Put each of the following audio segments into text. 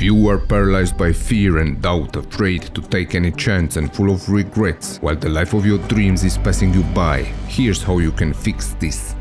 you are paralyzed by fear and doubt, afraid to take any chance and full of regrets while the life of your dreams is passing you by, here's how you can fix this.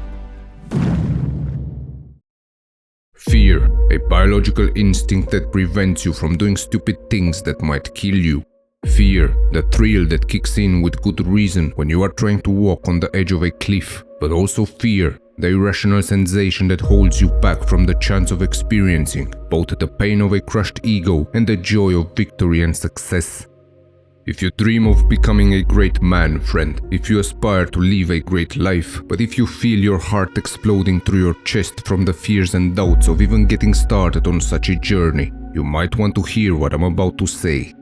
Fear, a biological instinct that prevents you from doing stupid things that might kill you. Fear, the thrill that kicks in with good reason when you are trying to walk on the edge of a cliff, but also fear, the irrational sensation that holds you back from the chance of experiencing both the pain of a crushed ego and the joy of victory and success. If you dream of becoming a great man, friend, if you aspire to live a great life, but if you feel your heart exploding through your chest from the fears and doubts of even getting started on such a journey, you might want to hear what I'm about to say.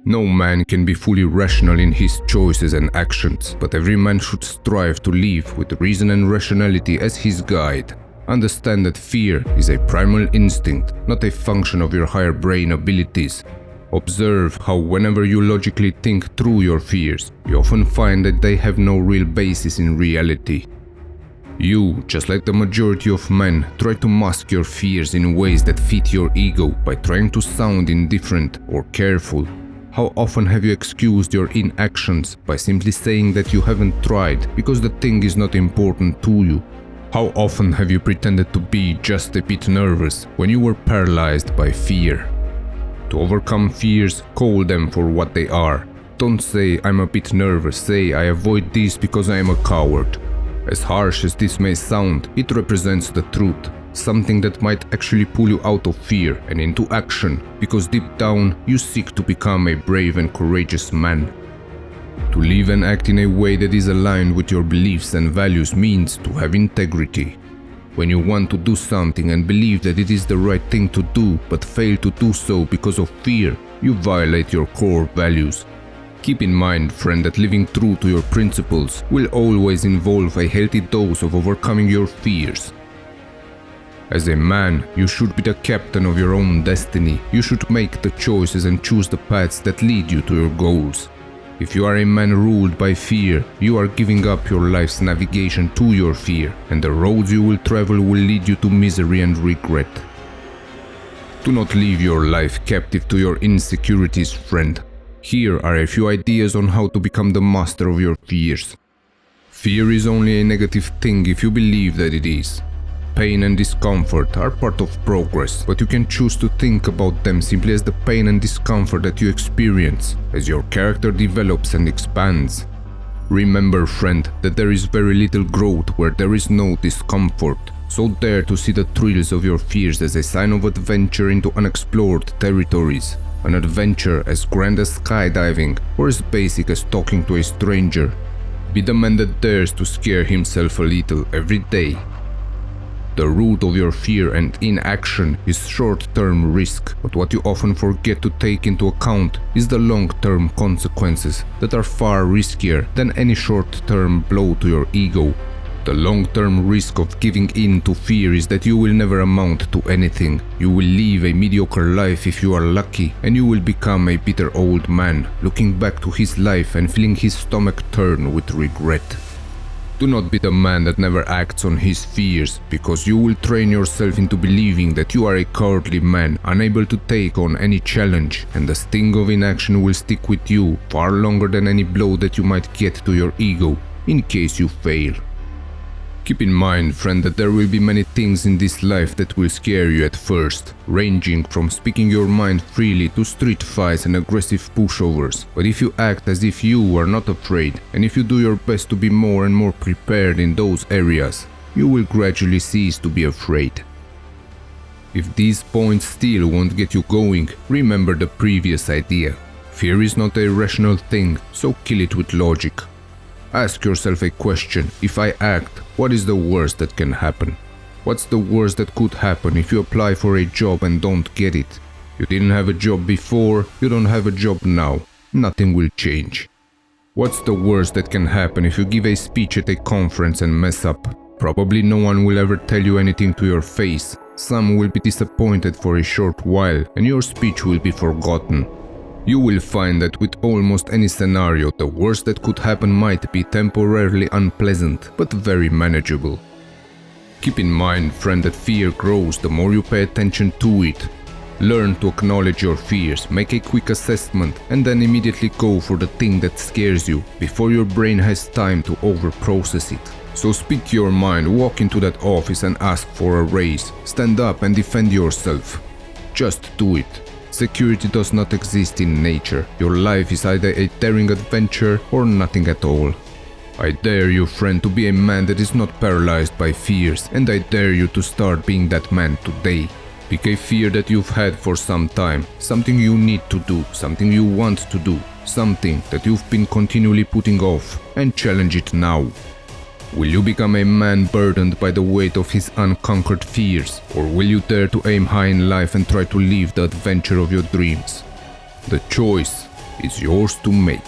No man can be fully rational in his choices and actions, but every man should strive to live with reason and rationality as his guide. Understand that fear is a primal instinct, not a function of your higher brain abilities. Observe how whenever you logically think through your fears, you often find that they have no real basis in reality. You, just like the majority of men, try to mask your fears in ways that fit your ego by trying to sound indifferent or careful. How often have you excused your inactions by simply saying that you haven't tried because the thing is not important to you? How often have you pretended to be just a bit nervous when you were paralyzed by fear? To overcome fears, call them for what they are. Don't say I'm a bit nervous, say I avoid this because I am a coward. As harsh as this may sound, it represents the truth. Something that might actually pull you out of fear and into action, because deep down you seek to become a brave and courageous man. To live and act in a way that is aligned with your beliefs and values means to have integrity. When you want to do something and believe that it is the right thing to do but fail to do so because of fear, you violate your core values. Keep in mind, friend, that living true to your principles will always involve a healthy dose of overcoming your fears. As a man, you should be the captain of your own destiny. You should make the choices and choose the paths that lead you to your goals. If you are a man ruled by fear, you are giving up your life's navigation to your fear, and the roads you will travel will lead you to misery and regret. Do not live your life captive to your insecurities, friend. Here are a few ideas on how to become the master of your fears. Fear is only a negative thing if you believe that it is. Pain and discomfort are part of progress, but you can choose to think about them simply as the pain and discomfort that you experience as your character develops and expands. Remember, friend, that there is very little growth where there is no discomfort, so dare to see the thrills of your fears as a sign of adventure into unexplored territories. An adventure as grand as skydiving or as basic as talking to a stranger. Be the man that dares to scare himself a little every day. The root of your fear and inaction is short-term risk, but what you often forget to take into account is the long-term consequences that are far riskier than any short-term blow to your ego. The long-term risk of giving in to fear is that you will never amount to anything. You will live a mediocre life if you are lucky, and you will become a bitter old man, looking back to his life and feeling his stomach turn with regret. Do not be the man that never acts on his fears, because you will train yourself into believing that you are a cowardly man, unable to take on any challenge, and the sting of inaction will stick with you far longer than any blow that you might get to your ego, in case you fail. Keep in mind, friend, that there will be many things in this life that will scare you at first, ranging from speaking your mind freely to street fights and aggressive pushovers. But if you act as if you are not afraid, and if you do your best to be more and more prepared in those areas, you will gradually cease to be afraid. If these points still won't get you going, remember the previous idea. Fear is not a rational thing, so kill it with logic. Ask yourself a question: if I act, what is the worst that can happen? What's the worst that could happen if you apply for a job and don't get it? You didn't have a job before, you don't have a job now. Nothing will change. What's the worst that can happen if you give a speech at a conference and mess up? Probably no one will ever tell you anything to your face. Some will be disappointed for a short while, and your speech will be forgotten. You will find that with almost any scenario, the worst that could happen might be temporarily unpleasant, but very manageable. Keep in mind, friend, that fear grows the more you pay attention to it. Learn to acknowledge your fears, make a quick assessment, and then immediately go for the thing that scares you before your brain has time to overprocess it. So speak your mind, walk into that office and ask for a raise. Stand up and defend yourself. Just do it. Security does not exist in nature. Your life is either a daring adventure or nothing at all. I dare you, friend, to be a man that is not paralyzed by fears, and I dare you to start being that man today. Pick a fear that you've had for some time, something you need to do, something you want to do, something that you've been continually putting off, and challenge it now. Will you become a man burdened by the weight of his unconquered fears, or will you dare to aim high in life and try to live the adventure of your dreams? The choice is yours to make.